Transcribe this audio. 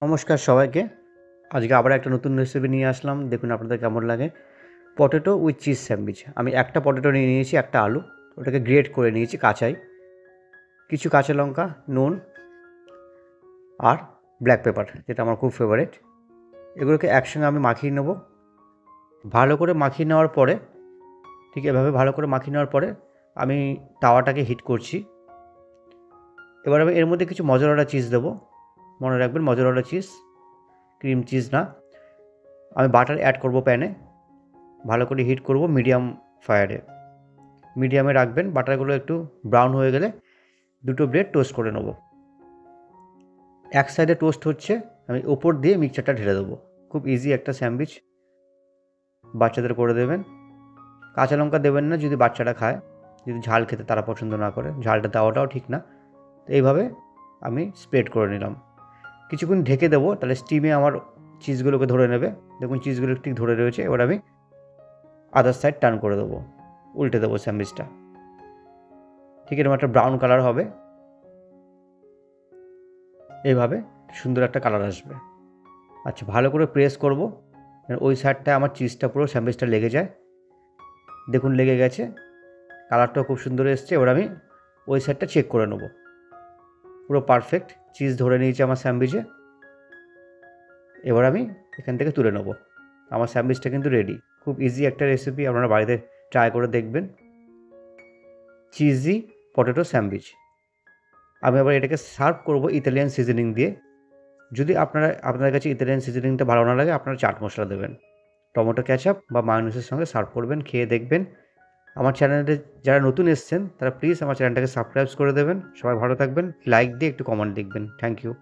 নমস্কার সবাইকে। আজকে আবার একটা নতুন রেসিপি নিয়ে আসলাম। দেখুন আপনাদের কেমন লাগে। Potato with cheese sandwich. আমি একটা পটেটো নিয়ে নিয়েছি, একটা আলু। ওটাকে গ্রেট করে নিয়েছি কাঁচাই। কিছু কাঁচা লঙ্কা, নুন আর ব্ল্যাক পেপার, যেটা আমার খুব ফেভারিট। এগুলোকে একসঙ্গে আমি মাখিয়ে নেব। ভালো করে মাখিয়ে নেওয়ার পরে, ঠিক এভাবে ভালো করে মাখিয়ে নেওয়ার পরে আমি তাওয়াটাকে হিট করছি। এবার আমি এর মধ্যে কিছু মজরেলা চিজ দেবো। মনে রাখবেন মজরেলা চিজ, ক্রিম চিজ না। আমি বাটার অ্যাড করব প্যানে। ভালো করে হিট করব মিডিয়াম ফায়ারে। মিডিয়ামে রাখবেন। বাটারগুলো একটু ব্রাউন হয়ে গেলে দুটো ব্রেড টোস্ট করে নেব। এক সাইডে টোস্ট হচ্ছে, আমি ওপর দিয়ে মিক্সচারটা ঢেলে দেবো। খুব ইজি একটা স্যান্ডউইচ, বাচ্চাদের করে দেবেন। কাঁচা লঙ্কা দেবেন না যদি বাচ্চারা খায়, যদি ঝাল খেতে তারা পছন্দ না করে। ঝালটা দেওয়াটাও ঠিক না। তো এইভাবে আমি স্প্রেড করে নিলাম। কিছুক্ষণ ঢেকে দেবো, তাহলে স্টিমে আমার চিজগুলোকে ধরে নেবে। দেখুন চিজগুলো ঠিক ধরে রয়েছে। এবার আমি আদার সাইড টার্ন করে দেবো, উল্টে দেবো স্যান্ডউইচটা। ঠিক এরকম একটা ব্রাউন কালার হবে। এইভাবে সুন্দর একটা কালার আসবে। আচ্ছা, ভালো করে প্রেস করব, ওই সাইডটায় আমার চিজটা পুরো স্যান্ডউইচটা লেগে যায়। দেখুন লেগে গেছে, কালারটাও খুব সুন্দর এসছে। এবার আমি ওই সাইডটা চেক করে নেব। পুরো পারফেক্ট চিজ ধরে নিয়েছি আমার স্যান্ডউইচে। এবার আমি এখান থেকে তুলে নেব। আমার স্যান্ডউইচটা কিন্তু রেডি। খুব ইজি একটা রেসিপি, আপনারা বাড়িতে ট্রাই করে দেখবেন। Cheesy potato sandwich. আমি আবার এটাকে সার্ভ করব ইতালিয়ান সিজনিং দিয়ে। যদি আপনাদের কাছে ইতালিয়ান সিজনিংটা ভালো না লাগে, আপনারা চাট মশলা দেবেন। টমেটো কেচাপ বা মায়োনিজের সঙ্গে সার্ভ করবেন, খেয়ে দেখবেন। আমার চ্যানেলে যারা নতুন এসেছেন তারা প্লিজ আমার চ্যানেলটাকে সাবস্ক্রাইব করে দেবেন। সবাই ভালো থাকবেন। লাইক দিয়ে একটু কমেন্ট লিখবেন। Thank you.